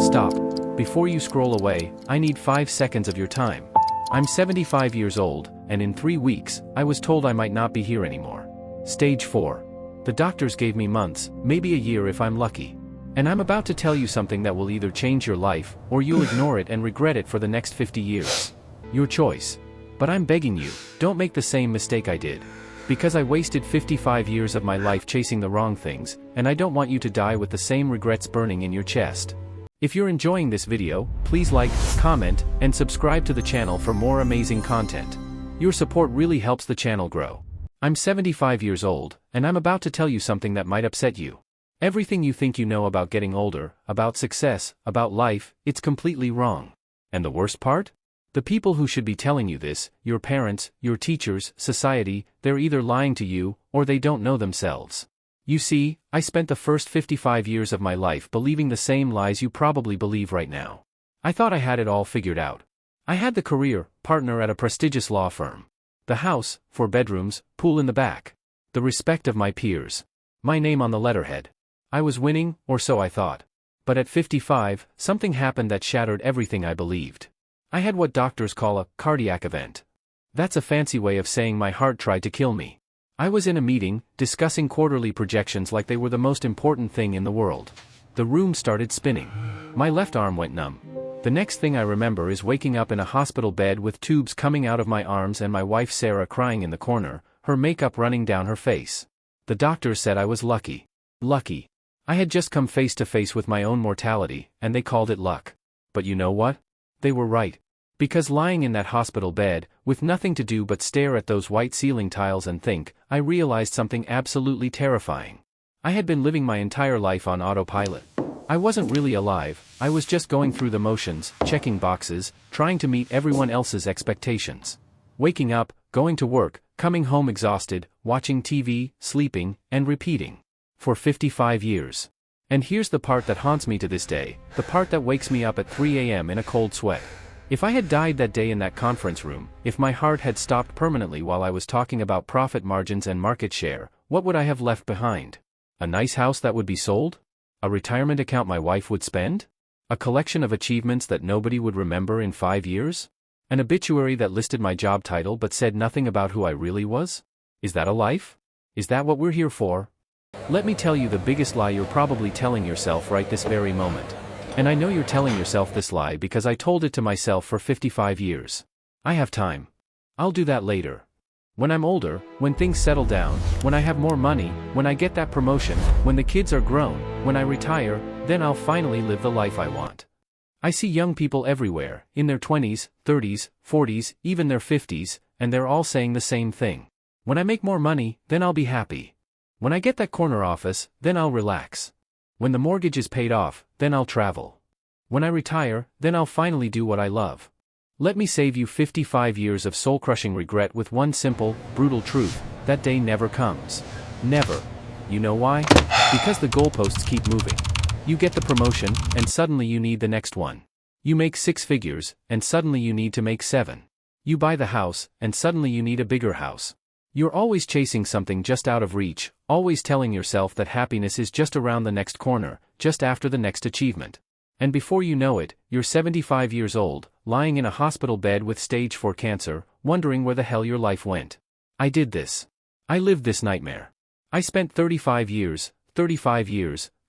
Stop. Before you scroll away, I need 5 seconds of your time. I'm 75 years old, and in 3 weeks, I was told I might not be here anymore. Stage 4. The doctors gave me months, maybe a year if I'm lucky. And I'm about to tell you something that will either change your life, or you'll ignore it and regret it for the next 50 years. Your choice. But I'm begging you, don't make the same mistake I did. Because I wasted 55 years of my life chasing the wrong things, and I don't want you to die with the same regrets burning in your chest. If you're enjoying this video, please like, comment, and subscribe to the channel for more amazing content. Your support really helps the channel grow. I'm 75 years old, and I'm about to tell you something that might upset you. Everything you think you know about getting older, about success, about life, it's completely wrong. And the worst part? The people who should be telling you this, your parents, your teachers, society, they're either lying to you, or they don't know themselves. You see, I spent the first 55 years of my life believing the same lies you probably believe right now. I thought I had it all figured out. I had the career, partner at a prestigious law firm. The house, 4 bedrooms, pool in the back. The respect of my peers. My name on the letterhead. I was winning, or so I thought. But at 55, something happened that shattered everything I believed. I had what doctors call a cardiac event. That's a fancy way of saying my heart tried to kill me. I was in a meeting, discussing quarterly projections like they were the most important thing in the world. The room started spinning. My left arm went numb. The next thing I remember is waking up in a hospital bed with tubes coming out of my arms and my wife Sarah crying in the corner, her makeup running down her face. The doctors said I was lucky. Lucky. I had just come face to face with my own mortality, and they called it luck. But you know what? They were right. Because lying in that hospital bed, with nothing to do but stare at those white ceiling tiles and think, I realized something absolutely terrifying. I had been living my entire life on autopilot. I wasn't really alive, I was just going through the motions, checking boxes, trying to meet everyone else's expectations. Waking up, going to work, coming home exhausted, watching TV, sleeping, and repeating. For 55 years. And here's the part that haunts me to this day, the part that wakes me up at 3 a.m. in a cold sweat. If I had died that day in that conference room, if my heart had stopped permanently while I was talking about profit margins and market share, what would I have left behind? A nice house that would be sold? A retirement account my wife would spend? A collection of achievements that nobody would remember in 5 years? An obituary that listed my job title but said nothing about who I really was? Is that a life? Is that what we're here for? Let me tell you the biggest lie you're probably telling yourself right this very moment. And I know you're telling yourself this lie because I told it to myself for 55 years. I have time. I'll do that later. When I'm older, when things settle down, when I have more money, when I get that promotion, when the kids are grown, when I retire, then I'll finally live the life I want. I see young people everywhere, in their 20s, 30s, 40s, even their 50s, and they're all saying the same thing. When I make more money, then I'll be happy. When I get that corner office, then I'll relax. When the mortgage is paid off, then I'll travel. When I retire, then I'll finally do what I love. Let me save you 55 years of soul-crushing regret with one simple, brutal truth: that day never comes. Never. You know why? Because the goalposts keep moving. You get the promotion, and suddenly you need the next one. You make 6 figures, and suddenly you need to make 7. You buy the house, and suddenly you need a bigger house. You're always chasing something just out of reach, always telling yourself that happiness is just around the next corner, just after the next achievement. And before you know it, you're 75 years old, lying in a hospital bed with stage 4 cancer, wondering where the hell your life went. I did this. I lived this nightmare. I spent 35 years,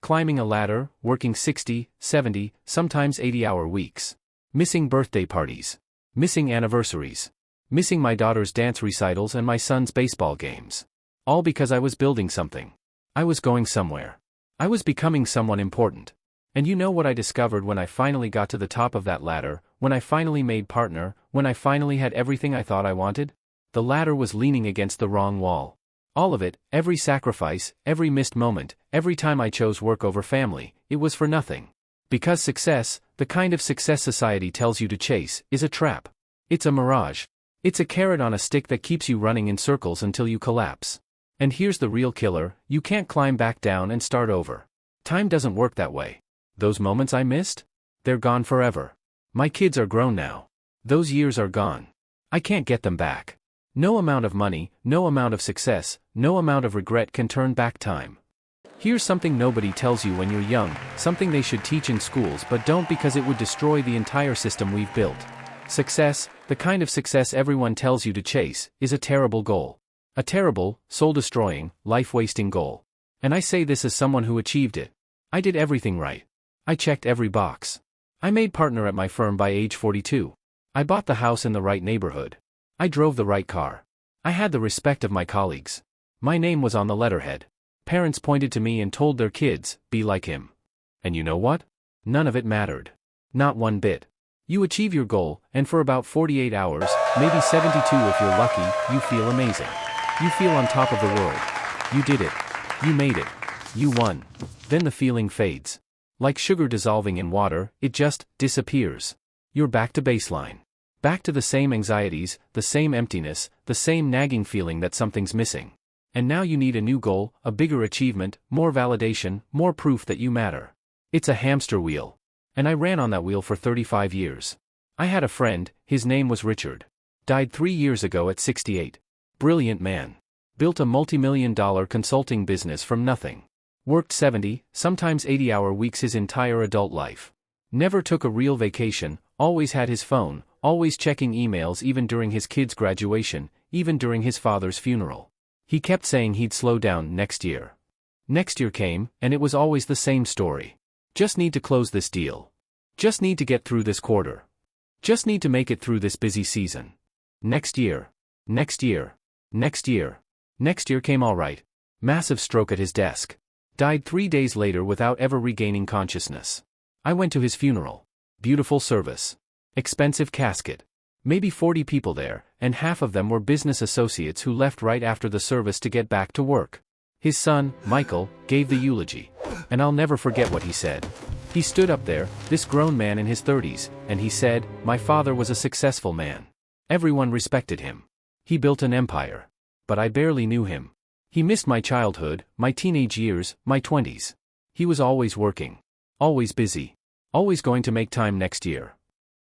climbing a ladder, working 60, 70, sometimes 80-hour weeks. Missing birthday parties. Missing anniversaries. Missing my daughter's dance recitals and my son's baseball games. All because I was building something. I was going somewhere. I was becoming someone important. And you know what I discovered when I finally got to the top of that ladder, when I finally made partner, when I finally had everything I thought I wanted? The ladder was leaning against the wrong wall. All of it, every sacrifice, every missed moment, every time I chose work over family, it was for nothing. Because success, the kind of success society tells you to chase, is a trap. It's a mirage. It's a carrot on a stick that keeps you running in circles until you collapse. And here's the real killer: you can't climb back down and start over. Time doesn't work that way. Those moments I missed? They're gone forever. My kids are grown now. Those years are gone. I can't get them back. No amount of money, no amount of success, no amount of regret can turn back time. Here's something nobody tells you when you're young, something they should teach in schools but don't because it would destroy the entire system we've built. Success, the kind of success everyone tells you to chase, is a terrible goal. A terrible, soul-destroying, life-wasting goal. And I say this as someone who achieved it. I did everything right. I checked every box. I made partner at my firm by age 42. I bought the house in the right neighborhood. I drove the right car. I had the respect of my colleagues. My name was on the letterhead. Parents pointed to me and told their kids, be like him. And you know what? None of it mattered. Not one bit. You achieve your goal, and for about 48 hours, maybe 72 if you're lucky, you feel amazing. You feel on top of the world. You did it. You made it. You won. Then the feeling fades. Like sugar dissolving in water, it just disappears. You're back to baseline. Back to the same anxieties, the same emptiness, the same nagging feeling that something's missing. And now you need a new goal, a bigger achievement, more validation, more proof that you matter. It's a hamster wheel. And I ran on that wheel for 35 years. I had a friend, his name was Richard. Died 3 years ago at 68. Brilliant man. Built a multi-million-dollar consulting business from nothing. Worked 70, sometimes 80-hour weeks his entire adult life. Never took a real vacation, always had his phone, always checking emails even during his kid's graduation, even during his father's funeral. He kept saying he'd slow down next year. Next year came, and it was always the same story. Just need to close this deal. Just need to get through this quarter. Just need to make it through this busy season. Next year. Next year. Next year. Next year came all right. Massive stroke at his desk. Died 3 days later without ever regaining consciousness. I went to his funeral. Beautiful service. Expensive casket. Maybe 40 people there, and half of them were business associates who left right after the service to get back to work. His son, Michael, gave the eulogy. And I'll never forget what he said. He stood up there, this grown man in his 30s, and he said, "My father was a successful man. Everyone respected him. He built an empire. But I barely knew him. He missed my childhood, my teenage years, my 20s. He was always working. Always busy. Always going to make time next year."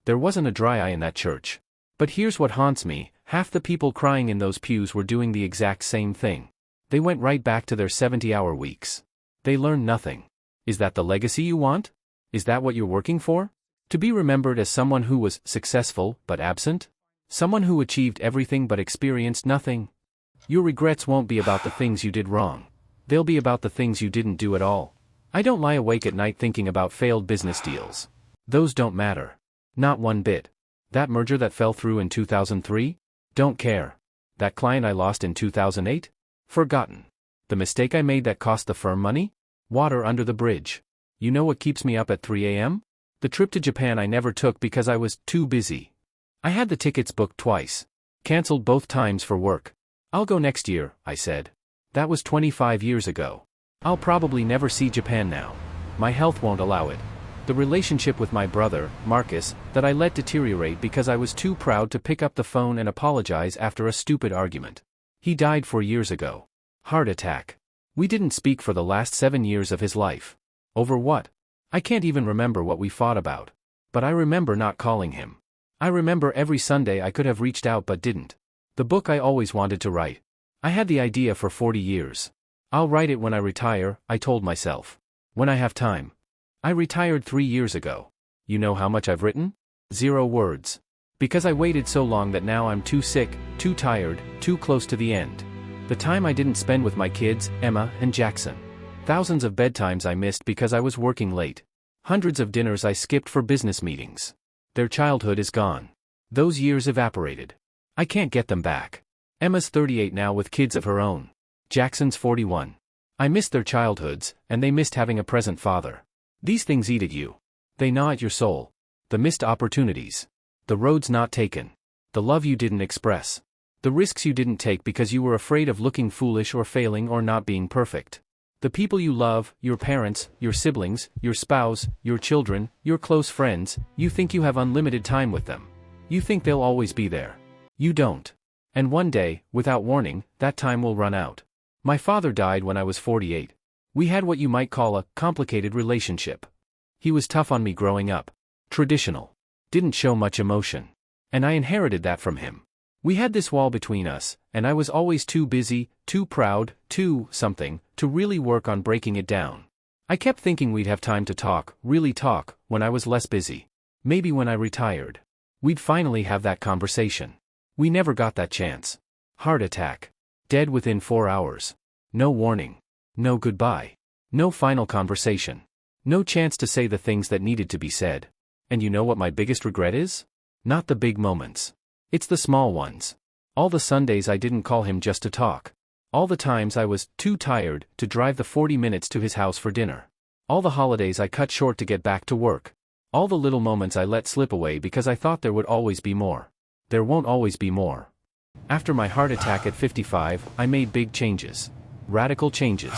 There wasn't a dry eye in that church. But here's what haunts me, half the people crying in those pews were doing the exact same thing. They went right back to their 70-hour weeks. They learned nothing. Is that the legacy you want? Is that what you're working for? To be remembered as someone who was successful but absent? Someone who achieved everything but experienced nothing? Your regrets won't be about the things you did wrong. They'll be about the things you didn't do at all. I don't lie awake at night thinking about failed business deals. Those don't matter. Not one bit. That merger that fell through in 2003? Don't care. That client I lost in 2008? Forgotten. The mistake I made that cost the firm money? Water under the bridge. You know what keeps me up at 3 a.m.? The trip to Japan I never took because I was too busy. I had the tickets booked twice. Cancelled both times for work. I'll go next year, I said. That was 25 years ago. I'll probably never see Japan now. My health won't allow it. The relationship with my brother, Marcus, that I let deteriorate because I was too proud to pick up the phone and apologize after a stupid argument. He died 4 years ago. Heart attack. We didn't speak for the last 7 years of his life. Over what? I can't even remember what we fought about. But I remember not calling him. I remember every Sunday I could have reached out but didn't. The book I always wanted to write. I had the idea for 40 years. I'll write it when I retire, I told myself. When I have time. I retired 3 years ago. You know how much I've written? 0 words. Because I waited so long that now I'm too sick, too tired, too close to the end. The time I didn't spend with my kids, Emma and Jackson. Thousands of bedtimes I missed because I was working late. Hundreds of dinners I skipped for business meetings. Their childhood is gone. Those years evaporated. I can't get them back. Emma's 38 now with kids of her own. Jackson's 41. I missed their childhoods, and they missed having a present father. These things eat at you. They gnaw at your soul. The missed opportunities. The roads not taken. The love you didn't express. The risks you didn't take because you were afraid of looking foolish or failing or not being perfect. The people you love, your parents, your siblings, your spouse, your children, your close friends, you think you have unlimited time with them. You think they'll always be there. You don't. And one day, without warning, that time will run out. My father died when I was 48. We had what you might call a complicated relationship. He was tough on me growing up. Traditional. Didn't show much emotion. And I inherited that from him. We had this wall between us, and I was always too busy, too proud, too something, to really work on breaking it down. I kept thinking we'd have time to talk, really talk, when I was less busy. Maybe when I retired. We'd finally have that conversation. We never got that chance. Heart attack. Dead within 4 hours. No warning. No goodbye. No final conversation. No chance to say the things that needed to be said. And you know what my biggest regret is? Not the big moments. It's the small ones. All the Sundays I didn't call him just to talk. All the times I was too tired to drive the 40 minutes to his house for dinner. All the holidays I cut short to get back to work. All the little moments I let slip away because I thought there would always be more. There won't always be more. After my heart attack at 55, I made big changes. Radical changes.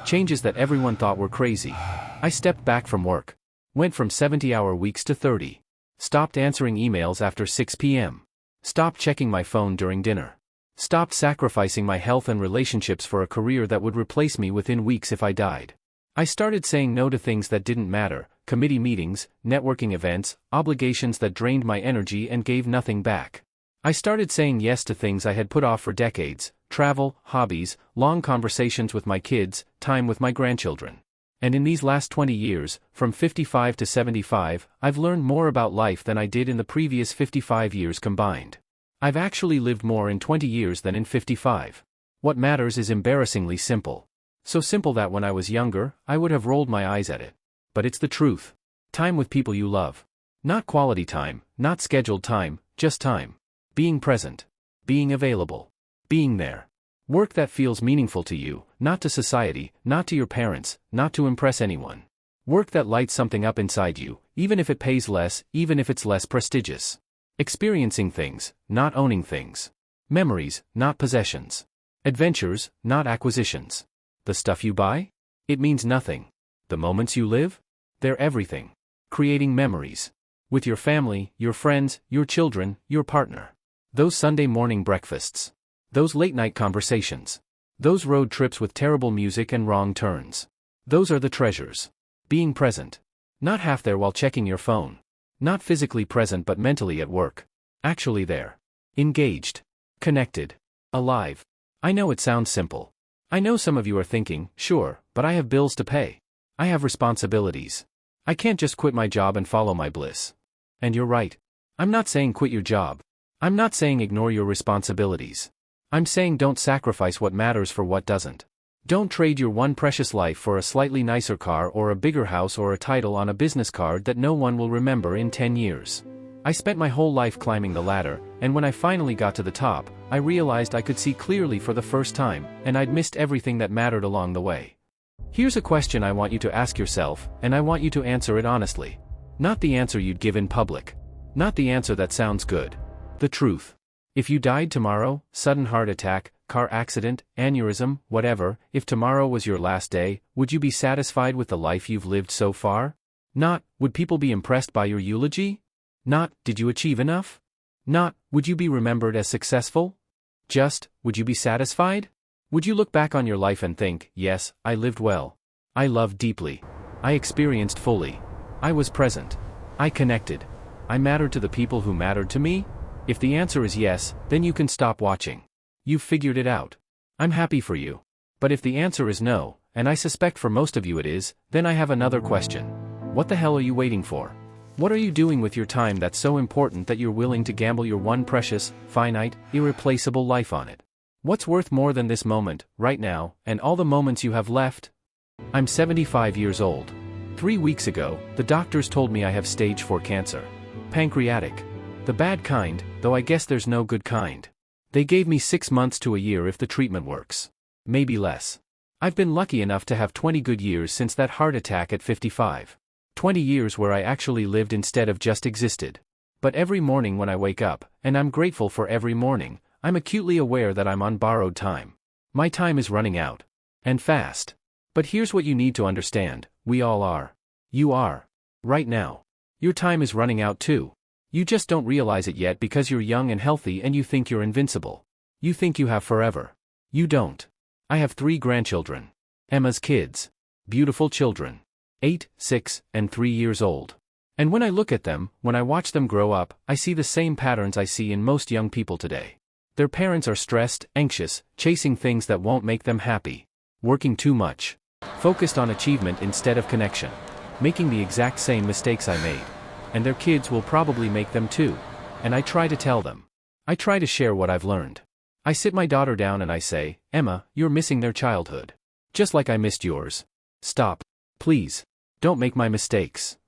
Changes that everyone thought were crazy. I stepped back from work. Went from 70-hour weeks to 30. Stopped answering emails after 6 p.m. Stopped checking my phone during dinner. Stopped sacrificing my health and relationships for a career that would replace me within weeks if I died. I started saying no to things that didn't matter, committee meetings, networking events, obligations that drained my energy and gave nothing back. I started saying yes to things I had put off for decades, travel, hobbies, long conversations with my kids, time with my grandchildren. And in these last 20 years, from 55 to 75, I've learned more about life than I did in the previous 55 years combined. I've actually lived more in 20 years than in 55. What matters is embarrassingly simple. So simple that when I was younger, I would have rolled my eyes at it. But it's the truth. Time with people you love. Not quality time, not scheduled time, just time. Being present. Being available. Being there. Work that feels meaningful to you, not to society, not to your parents, not to impress anyone. Work that lights something up inside you, even if it pays less, even if it's less prestigious. Experiencing things, not owning things. Memories, not possessions. Adventures, not acquisitions. The stuff you buy? It means nothing. The moments you live? They're everything. Creating memories. With your family, your friends, your children, your partner. Those Sunday morning breakfasts. Those late-night conversations. Those road trips with terrible music and wrong turns. Those are the treasures. Being present. Not half there while checking your phone. Not physically present but mentally at work. Actually there. Engaged. Connected. Alive. I know it sounds simple. I know some of you are thinking, sure, but I have bills to pay. I have responsibilities. I can't just quit my job and follow my bliss. And you're right. I'm not saying quit your job. I'm not saying ignore your responsibilities. I'm saying don't sacrifice what matters for what doesn't. Don't trade your one precious life for a slightly nicer car or a bigger house or a title on a business card that no one will remember in 10 years. I spent my whole life climbing the ladder, and when I finally got to the top, I realized I could see clearly for the first time, and I'd missed everything that mattered along the way. Here's a question I want you to ask yourself, and I want you to answer it honestly. Not the answer you'd give in public. Not the answer that sounds good. The truth. If you died tomorrow, sudden heart attack, car accident, aneurysm, whatever, if tomorrow was your last day, would you be satisfied with the life you've lived so far? Not, would people be impressed by your eulogy? Not, did you achieve enough? Not, would you be remembered as successful? Just, would you be satisfied? Would you look back on your life and think, yes, I lived well. I loved deeply. I experienced fully. I was present. I connected. I mattered to the people who mattered to me? If the answer is yes, then you can stop watching. You've figured it out. I'm happy for you. But if the answer is no, and I suspect for most of you it is, then I have another question. What the hell are you waiting for? What are you doing with your time that's so important that you're willing to gamble your one precious, finite, irreplaceable life on it? What's worth more than this moment, right now, and all the moments you have left? I'm 75 years old. 3 weeks ago, the doctors told me I have stage 4 cancer. Pancreatic. The bad kind, though I guess there's no good kind. They gave me 6 months to a year if the treatment works. Maybe less. I've been lucky enough to have 20 good years since that heart attack at 55. 20 years where I actually lived instead of just existed. But every morning when I wake up, and I'm grateful for every morning, I'm acutely aware that I'm on borrowed time. My time is running out. And fast. But here's what you need to understand, we all are. You are. Right now. Your time is running out too. You just don't realize it yet because you're young and healthy and you think you're invincible. You think you have forever. You don't. I have 3 grandchildren. Emma's kids. Beautiful children. 8, 6, and 3 years old. And when I look at them, when I watch them grow up, I see the same patterns I see in most young people today. Their parents are stressed, anxious, chasing things that won't make them happy. Working too much. Focused on achievement instead of connection. Making the exact same mistakes I made. And their kids will probably make them too. And I try to tell them. I try to share what I've learned. I sit my daughter down and I say, Emma, you're missing their childhood. Just like I missed yours. Stop. Please. Don't make my mistakes.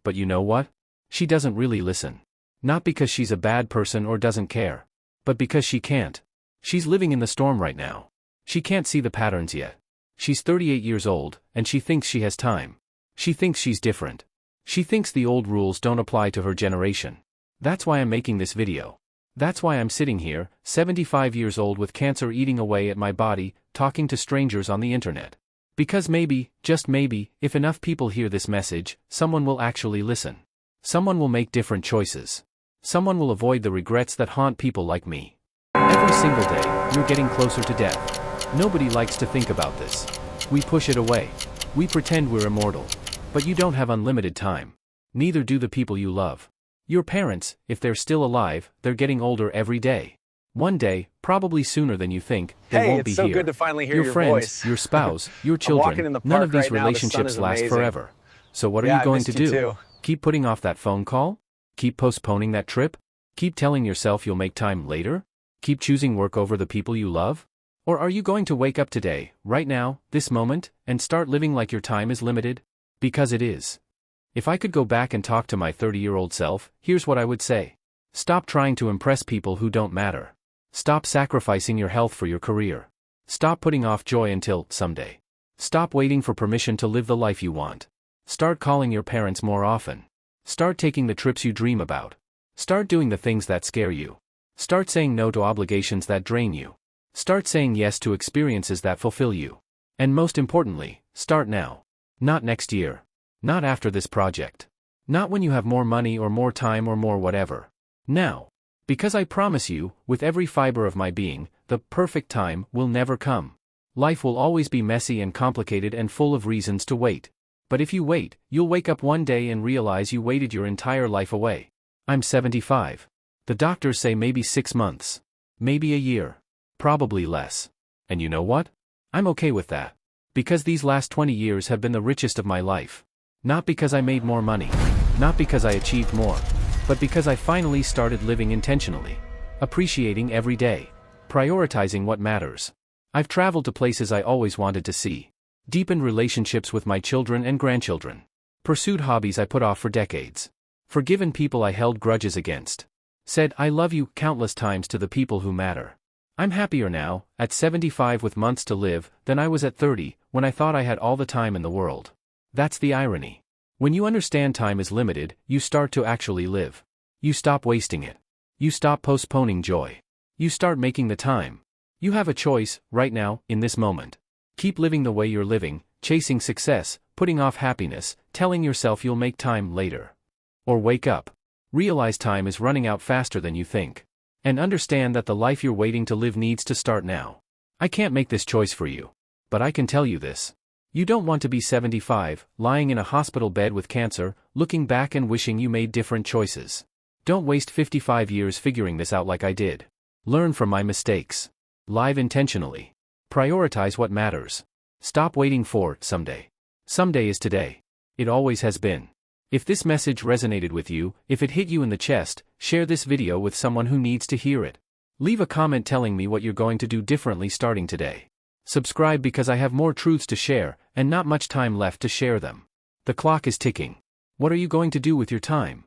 But you know what? She doesn't really listen. Not because she's a bad person or doesn't care. But because she can't. She's living in the storm right now. She can't see the patterns yet. She's 38 years old, and she thinks she has time. She thinks she's different. She thinks the old rules don't apply to her generation. That's why I'm making this video. That's why I'm sitting here, 75 years old with cancer eating away at my body, talking to strangers on the internet. Because maybe, just maybe, if enough people hear this message, someone will actually listen. Someone will make different choices. Someone will avoid the regrets that haunt people like me. Every single day, you're getting closer to death. Nobody likes to think about this. We push it away. We pretend we're immortal. But you don't have unlimited time. Neither do the people you love. Your parents, if they're still alive, they're getting older every day. One day, probably sooner than you think, they won't be here. Hey, it's so good to finally hear your friends, voice. your spouse, your children, none of these relationships last forever. So what are you going to do? Keep putting off that phone call? Keep postponing that trip? Keep telling yourself you'll make time later? Keep choosing work over the people you love? Or are you going to wake up today, right now, this moment, and start living like your time is limited? Because it is. If I could go back and talk to my 30-year-old self, here's what I would say. Stop trying to impress people who don't matter. Stop sacrificing your health for your career. Stop putting off joy until someday. Stop waiting for permission to live the life you want. Start calling your parents more often. Start taking the trips you dream about. Start doing the things that scare you. Start saying no to obligations that drain you. Start saying yes to experiences that fulfill you. And most importantly, start now. Not next year. Not after this project. Not when you have more money or more time or more whatever. Now. Because I promise you, with every fiber of my being, the perfect time will never come. Life will always be messy and complicated and full of reasons to wait. But if you wait, you'll wake up one day and realize you waited your entire life away. I'm 75. The doctors say maybe 6 months. Maybe a year. Probably less. And you know what? I'm okay with that. Because these last 20 years have been the richest of my life. Not because I made more money. Not because I achieved more. But because I finally started living intentionally. Appreciating every day. Prioritizing what matters. I've traveled to places I always wanted to see. Deepened relationships with my children and grandchildren. Pursued hobbies I put off for decades. Forgiven people I held grudges against. Said I love you countless times to the people who matter. I'm happier now, at 75 with months to live, than I was at 30, when I thought I had all the time in the world. That's the irony. When you understand time is limited, you start to actually live. You stop wasting it. You stop postponing joy. You start making the time. You have a choice, right now, in this moment. Keep living the way you're living, chasing success, putting off happiness, telling yourself you'll make time later. Or wake up. Realize time is running out faster than you think. And understand that the life you're waiting to live needs to start now. I can't make this choice for you. But I can tell you this. You don't want to be 75, lying in a hospital bed with cancer, looking back and wishing you made different choices. Don't waste 55 years figuring this out like I did. Learn from my mistakes. Live intentionally. Prioritize what matters. Stop waiting for someday. Someday is today. It always has been. If this message resonated with you, if it hit you in the chest, share this video with someone who needs to hear it. Leave a comment telling me what you're going to do differently starting today. Subscribe because I have more truths to share, and not much time left to share them. The clock is ticking. What are you going to do with your time?